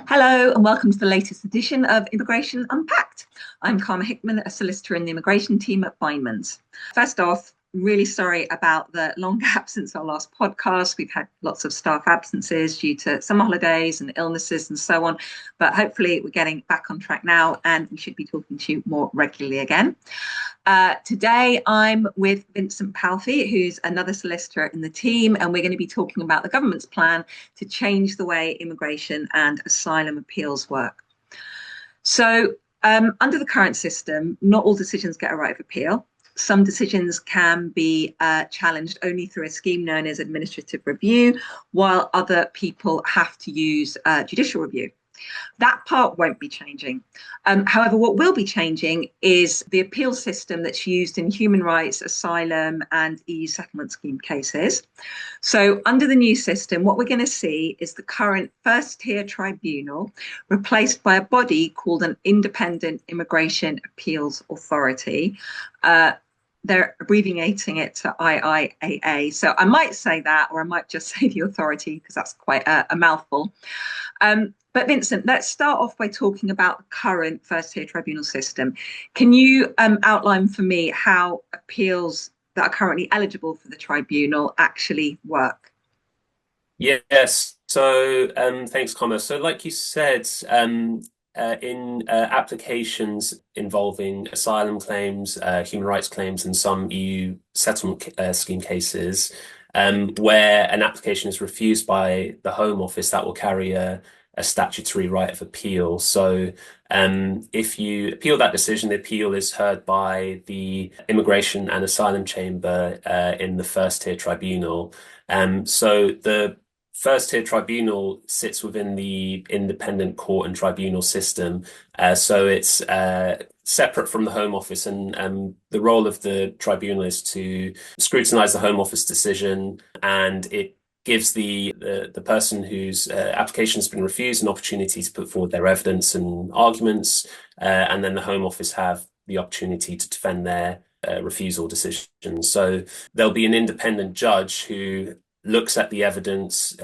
Hello and welcome to the latest edition of Immigration Unpacked. I'm Hickman, a solicitor in the immigration team at Bindmans. First off, really sorry about the long gap since our last podcast. We've had lots of staff absences due to summer holidays and illnesses and so on, but hopefully we're getting back on track now and we should be talking to you more regularly again. Today I'm with Vincent Palfi, who's another solicitor in the team, and we're going to be talking about the government's plan to change the way immigration and asylum appeals work. So under the current system, not all decisions get a right of appeal. Some decisions can be challenged only through a scheme known as administrative review, while other people have to use judicial review. That part won't be changing. However, what will be changing is the appeal system that's used in human rights, asylum and EU settlement scheme cases. So under the new system, what we're going to see is the current First-Tier Tribunal replaced by a body called an Independent Immigration Appeals Authority. They're abbreviating it to IIAA. So I might say that, or I might just say the authority, because that's quite a mouthful. But Vincent, let's start off by talking about the current First-Tier Tribunal system. Can you outline for me how appeals that are currently eligible for the tribunal actually work? Yes. So thanks, Connor. So like you said, in applications involving asylum claims, human rights claims, and some EU settlement scheme cases, where an application is refused by the Home Office, that will carry a statutory right of appeal. So if you appeal that decision, the appeal is heard by the Immigration and Asylum Chamber in the First-Tier Tribunal. So the First-Tier Tribunal sits within the independent court and tribunal system. So it's separate from the Home Office, and the role of the tribunal is to scrutinise the Home Office decision, and it gives the person whose application has been refused an opportunity to put forward their evidence and arguments, and then the Home Office have the opportunity to defend their refusal decision. So there'll be an independent judge who looks at the evidence,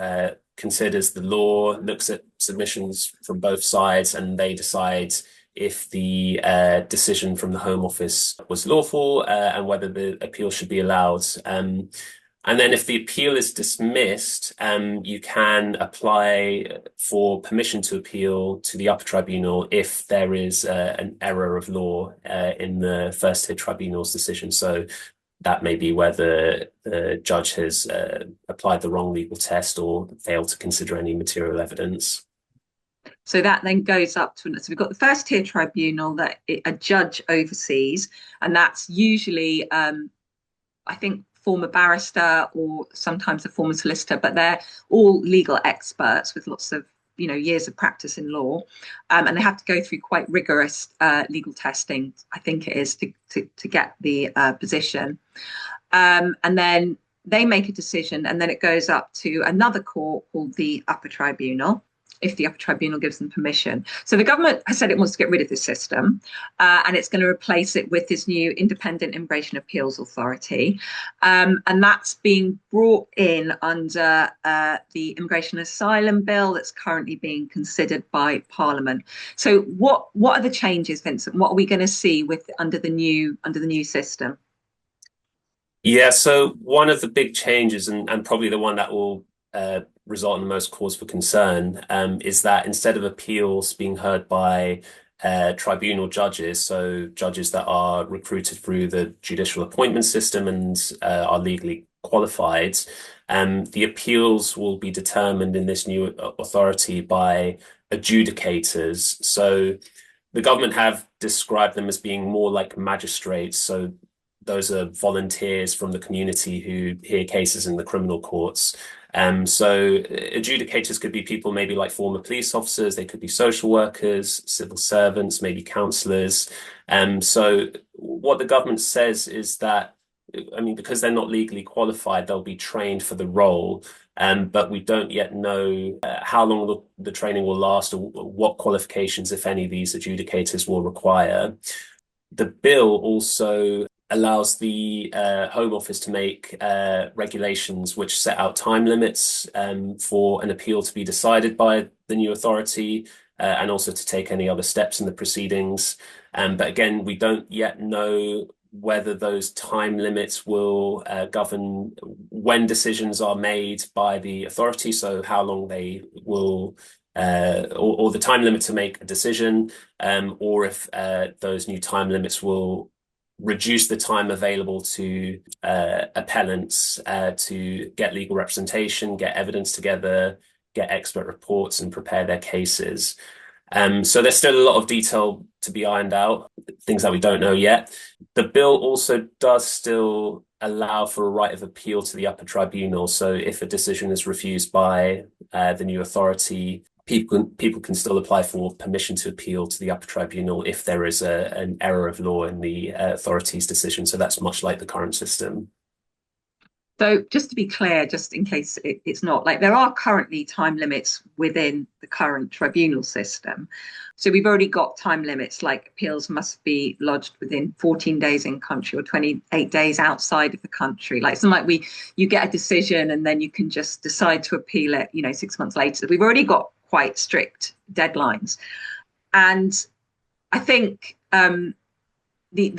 considers the law, looks at submissions from both sides, and they decide if the decision from the Home Office was lawful and whether the appeal should be allowed. And then if the appeal is dismissed, you can apply for permission to appeal to the upper tribunal if there is an error of law in the First-Tier Tribunal's decision. So that may be where the judge has applied the wrong legal test or failed to consider any material evidence. So that then goes up to, so we've got the First-Tier Tribunal that a judge oversees, and that's usually, I think, former barrister or sometimes a former solicitor, but they're all legal experts with lots of years of practice in law, and they have to go through quite rigorous legal testing, I think it is, to get the position, and then they make a decision, and then it goes up to another court called the upper tribunal, if the upper tribunal gives them permission. So the government has said it wants to get rid of this system, and it's going to replace it with this new Independent Immigration Appeals Authority. And that's being brought in under the Immigration Asylum Bill that's currently being considered by Parliament. So what are the changes, Vincent? What are we going to see under the new system? Yeah, so one of the big changes, and probably the one that will result in the most cause for concern, is that instead of appeals being heard by tribunal judges, so judges that are recruited through the judicial appointment system and are legally qualified, the appeals will be determined in this new authority by adjudicators. So the government have described them as being more like magistrates. So those are volunteers from the community who hear cases in the criminal courts. So adjudicators could be people maybe like former police officers, they could be social workers, civil servants, maybe counsellors. So what the government says is that, I mean, because they're not legally qualified, they'll be trained for the role. But we don't yet know how long the training will last or what qualifications, if any, these adjudicators will require. The bill also allows the Home Office to make regulations which set out time limits for an appeal to be decided by the new authority, and also to take any other steps in the proceedings. But again, we don't yet know whether those time limits will govern when decisions are made by the authority, so how long they will, or the time limit to make a decision, or if those new time limits will reduce the time available to appellants to get legal representation, get evidence together, get expert reports, and prepare their cases. So there's still a lot of detail to be ironed out, things that we don't know yet. The bill also does still allow for a right of appeal to the upper tribunal. So if a decision is refused by the new authority, people can still apply for permission to appeal to the upper tribunal if there is an error of law in the authority's decision. So that's much like the current system. So just to be clear, just in case it's not, like, there are currently time limits within the current tribunal system. So we've already got time limits, like appeals must be lodged within 14 days in country or 28 days outside of the country. Like, something like you get a decision and then you can just decide to appeal it, 6 months later. We've already got quite strict deadlines. And I think the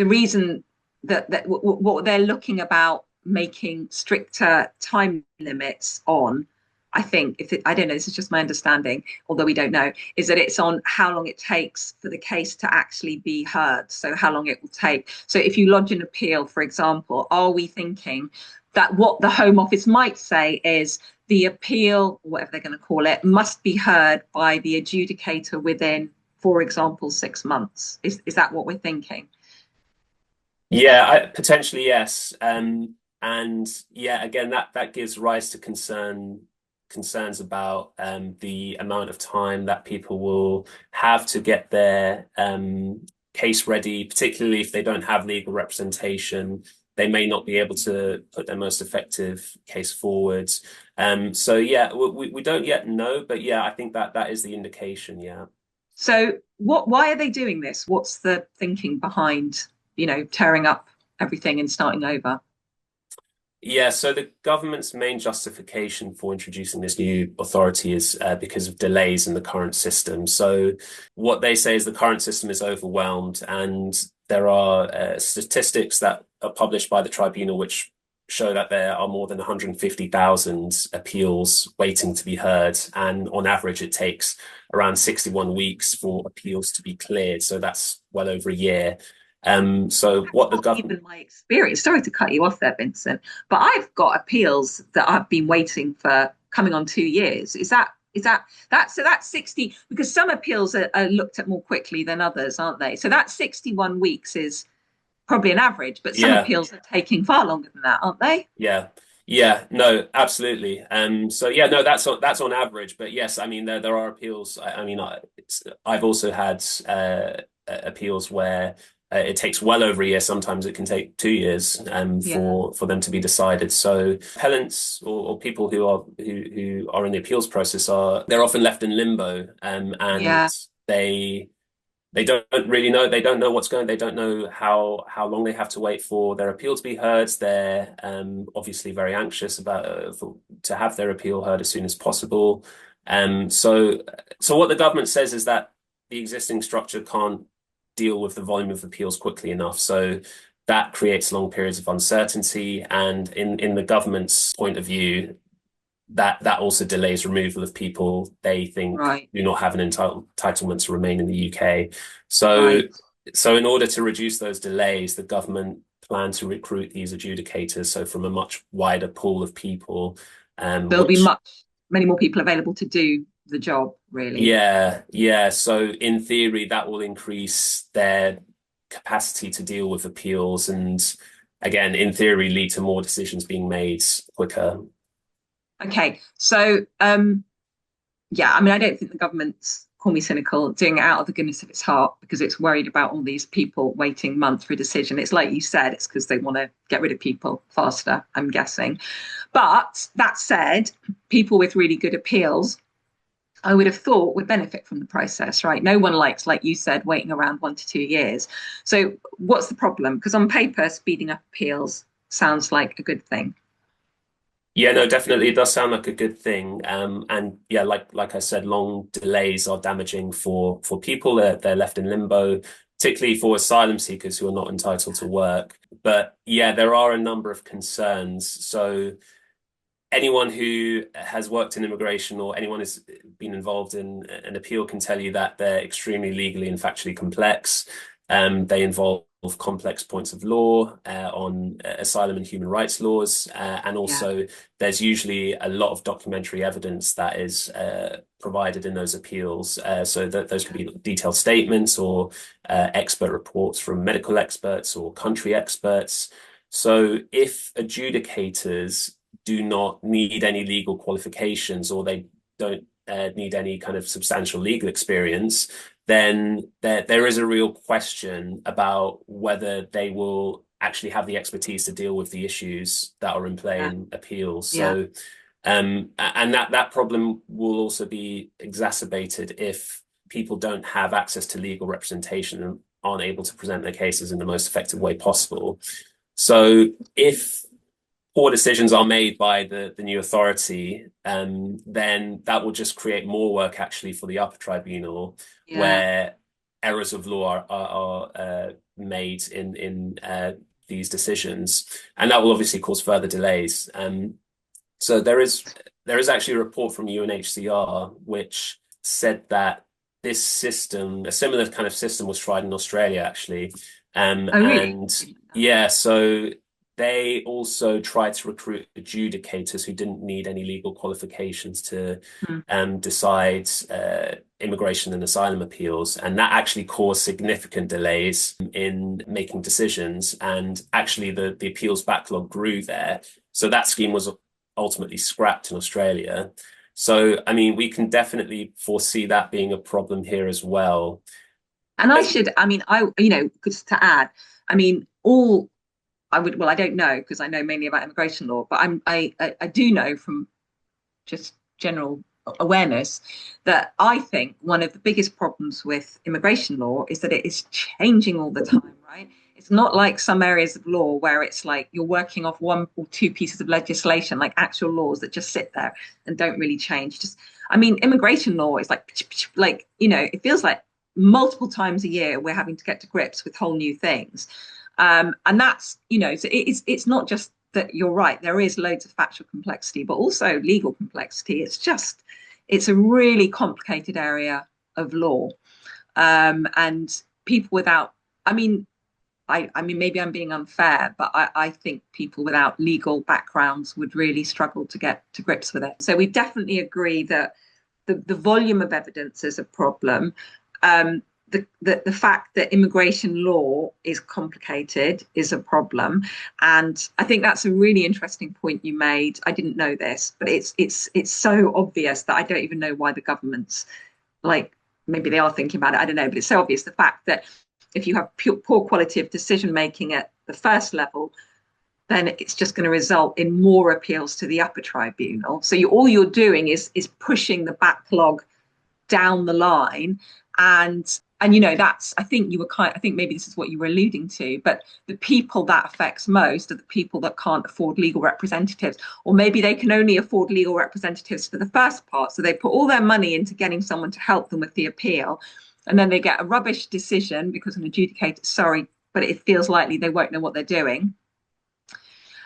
reason that what they're looking about making stricter time limits on, I think, I don't know, this is just my understanding, although we don't know, is that it's on how long it takes for the case to actually be heard. So how long it will take. So if you lodge an appeal, for example, are we thinking that what the Home Office might say is the appeal, whatever they're going to call it, must be heard by the adjudicator within, for example, 6 months? Is that what we're thinking? Yeah, potentially, yes. And yeah, again, that gives rise to concerns about the amount of time that people will have to get their case ready, particularly if they don't have legal representation. They may not be able to put their most effective case forward. So yeah, we don't yet know, but yeah, I think that is the indication. Yeah. So why are they doing this? What's the thinking behind, tearing up everything and starting over? Yeah, so the government's main justification for introducing this new authority is because of delays in the current system. So what they say is the current system is overwhelmed, and there are statistics that are published by the tribunal which show that there are more than 150,000 appeals waiting to be heard. And on average, it takes around 61 weeks for appeals to be cleared. So that's well over a year. So what the government, even my experience, sorry to cut you off there, Vincent, but I've got appeals that I've been waiting for coming on 2 years. Is that so that's 60, because some appeals are looked at more quickly than others, aren't they? So that 61 weeks is probably an average, but some appeals are taking far longer than that, aren't they? Yeah, no, absolutely. So yeah, no, that's on average, but yes, I mean there are appeals. I've also had appeals where it takes well over a year. Sometimes it can take 2 years for them to be decided. So appellants or people who are in the appeals process they're often left in limbo, and they don't really know. They don't know what's going. They don't know how long they have to wait for their appeal to be heard. They're obviously very anxious about to have their appeal heard as soon as possible. So what the government says is that the existing structure can't deal with the volume of appeals quickly enough. So that creates long periods of uncertainty. And in the government's point of view, that also delays removal of people they think do not have an entitlement to remain in the UK. So in order to reduce those delays, the government plan to recruit these adjudicators, so from a much wider pool of people. There'll be many more people available to do the job, really. Yeah. So in theory, that will increase their capacity to deal with appeals, and again, in theory, lead to more decisions being made quicker. Okay, so I don't think the government's, call me cynical, doing it out of the goodness of its heart because it's worried about all these people waiting months for a decision. It's like you said, it's because they want to get rid of people faster, I'm guessing. But that said, people with really good appeals I would have thought would benefit from the process, right? No one likes, like you said, waiting around 1 to 2 years. So what's the problem? Because on paper, speeding up appeals sounds like a good thing. Yeah, no, definitely it does sound like a good thing. And yeah, like I said, long delays are damaging for people. They're left in limbo, particularly for asylum seekers who are not entitled to work. But yeah, there are a number of concerns. So anyone who has worked in immigration or anyone who's been involved in an appeal can tell you that they're extremely legally and factually complex. They involve complex points of law on asylum and human rights laws, and Yeah, also there's usually a lot of documentary evidence that is provided in those appeals, so that those could be detailed statements or expert reports from medical experts or country experts. So if adjudicators do not need any legal qualifications or they don't need any kind of substantial legal experience, then there is a real question about whether they will actually have the expertise to deal with the issues that are in play yeah, in appeals. yeah. So, and that problem will also be exacerbated if people don't have access to legal representation and aren't able to present their cases in the most effective way possible. So, if poor decisions are made by the new authority, then that will just create more work actually for the upper tribunal, Yeah. where errors of law are made in these decisions, and that will obviously cause further delays. So there is actually a report from UNHCR which said that this system, a similar kind of system, was tried in Australia actually, Oh, really? and yeah, so they also tried to recruit adjudicators who didn't need any legal qualifications to Hmm. decide immigration and asylum appeals. And that actually caused significant delays in making decisions. And actually, the appeals backlog grew there. So that scheme was ultimately scrapped in Australia. So, I mean, we can definitely foresee that being a problem here as well. And I There's, should, I mean, just to add, I mean, all I would, well, I don't know because I know mainly about immigration law, but I do know from just general awareness that I think one of the biggest problems with immigration law is that it is changing all the time, right? It's not like some areas of law where it's like you're working off one or two pieces of legislation, like actual laws that just sit there and don't really change. Just, I mean, immigration law is like, it feels like multiple times a year we're having to get to grips with whole new things. And that's, so it's not just that you're right, there is loads of factual complexity, but also legal complexity. It's a really complicated area of law. And people without, I mean, I mean, maybe I'm being unfair, but I think people without legal backgrounds would really struggle to get to grips with it. So we definitely agree that the volume of evidence is a problem. The fact that immigration law is complicated is a problem, and I think that's a really interesting point you made. I didn't know this, but it's so obvious that I don't even know why the government's like, maybe they are thinking about it. I don't know, but it's so obvious the fact that if you have poor quality of decision making at the first level, then it's just going to result in more appeals to the upper tribunal. So all you're doing is pushing the backlog down the line, and that's, I think I think maybe this is what you were alluding to, but the people that affects most are the people that can't afford legal representatives, or maybe they can only afford legal representatives for the first part, so they put all their money into getting someone to help them with the appeal, and then they get a rubbish decision because an adjudicator, sorry, but it feels likely they won't know what they're doing,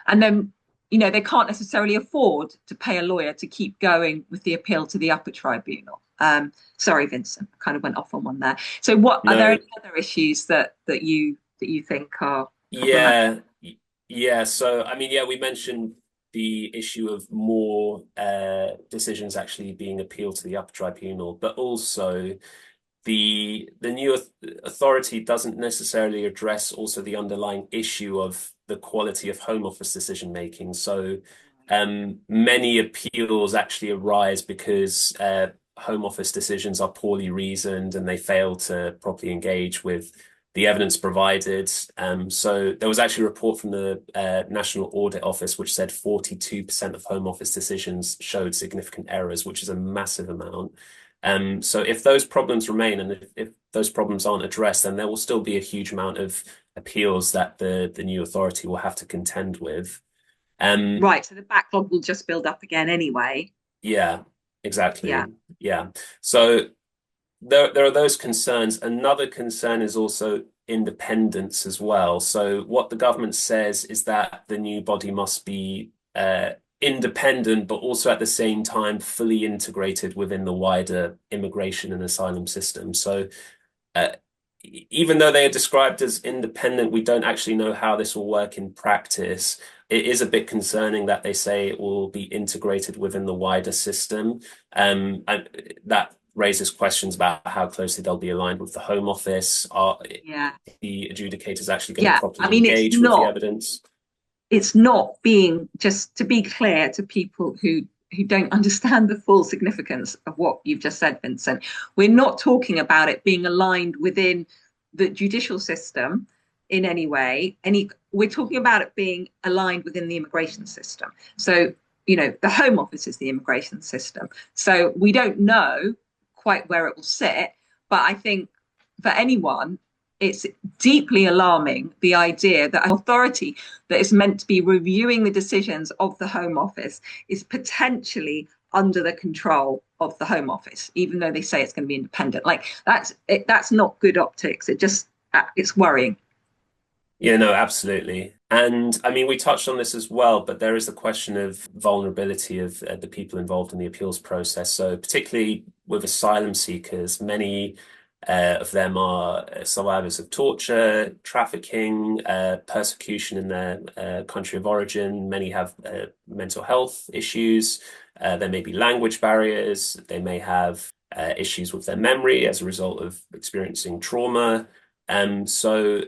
and then they can't necessarily afford to pay a lawyer to keep going with the appeal to the upper tribunal. Sorry, Vincent, I kind of went off on one there. So, what are there no, any other issues that you think are problematic? yeah, yeah. So, I mean, yeah, we mentioned the issue of more decisions actually being appealed to the upper tribunal, but also the new authority doesn't necessarily address also the underlying issue of the quality of Home Office decision making. So many appeals actually arise because Home Office decisions are poorly reasoned and they fail to properly engage with the evidence provided. So there was actually a report from the National Audit Office which said 42% of Home Office decisions showed significant errors, which is a massive amount. So if those problems remain and if those problems aren't addressed, then there will still be a huge amount of appeals that the new authority will have to contend with. Right. So the backlog will just build up again anyway. Yeah, Yeah. exactly. Yeah. So there are those concerns. Another concern is also independence as well. So what the government says is that the new body must be independent, but also at the same time fully integrated within the wider immigration and asylum system. So uh, even though they are described as independent, we don't actually know how this will work in practice. It is a bit concerning that they say it will be integrated within the wider system. And that raises questions about how closely they'll be aligned with the Home Office. Are Yeah. the adjudicators actually going to Yeah. I properly mean, engage with the evidence? it's not being, just to be clear to people who don't understand the full significance of what you've just said, Vincent. We're not talking about it being aligned within the judicial system in any way. We're talking about it being aligned within the immigration system. So, the Home Office is the immigration system. So we don't know quite where it will sit, but I think for anyone, it's deeply alarming, the idea that an authority that is meant to be reviewing the decisions of the Home Office is potentially under the control of the Home Office, even though they say it's going to be independent. Like that's not good optics. It's worrying. Yeah, no, absolutely. And I mean, we touched on this as well, but there is the question of vulnerability of the people involved in the appeals process. So, particularly with asylum seekers, many of them are survivors of torture, trafficking, persecution in their country of origin. Many have mental health issues. There may be language barriers. They may have issues with their memory as a result of experiencing trauma. So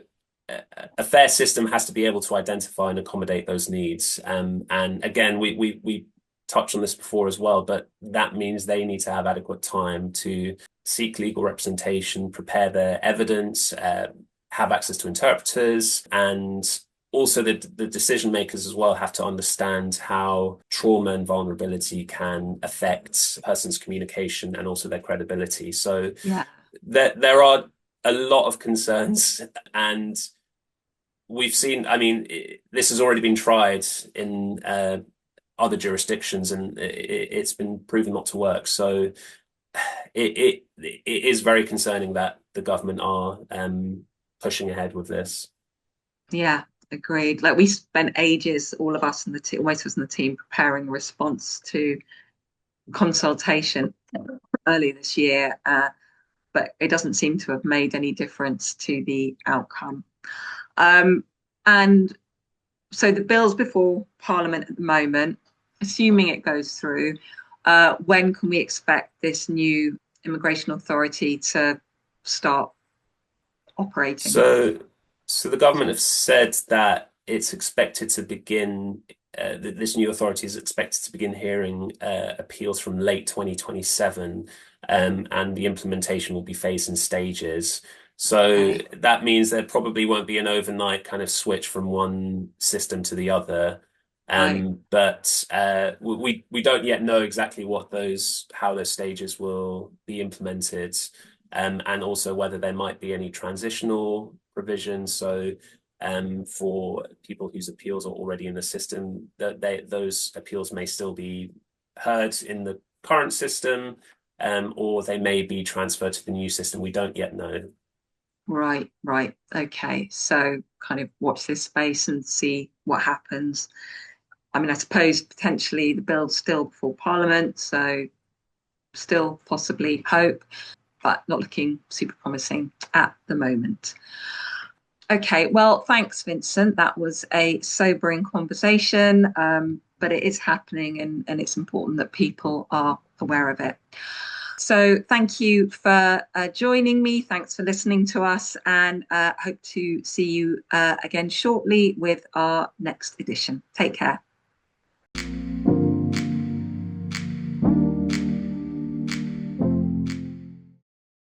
a fair system has to be able to identify and accommodate those needs. And again, we touched on this before as well, but that means they need to have adequate time to seek legal representation, prepare their evidence, have access to interpreters, and also the decision makers as well have to understand how trauma and vulnerability can affect a person's communication and also their credibility. So Yeah. there are a lot of concerns, and we've seen, I mean, this has already been tried in other jurisdictions, and it's been proven not to work. So it is very concerning that the government are pushing ahead with this. Yeah, agreed. Like we spent ages, all of us in the team, almost was in the team, preparing a response to consultation early this year, but it doesn't seem to have made any difference to the outcome. And so the bill's before Parliament at the moment. Assuming it goes through, when can we expect this new immigration authority to start operating? So the government have said that it's expected to begin, this new authority is expected to begin hearing appeals from late 2027, and the implementation will be phased in stages. So Okay. that means there probably won't be an overnight kind of switch from one system to the other. Right. But we don't yet know exactly how those stages will be implemented, and also whether there might be any transitional provisions. So for people whose appeals are already in the system, those appeals may still be heard in the current system, or they may be transferred to the new system. We don't yet know. Right, right. Okay. So kind of watch this space and see what happens. I mean, I suppose potentially the bill's still before Parliament, so still possibly hope, but not looking super promising at the moment. Okay, well, thanks, Vincent. That was a sobering conversation, but it is happening and it's important that people are aware of it. So thank you for joining me. Thanks for listening to us, and hope to see you again shortly with our next edition. Take care.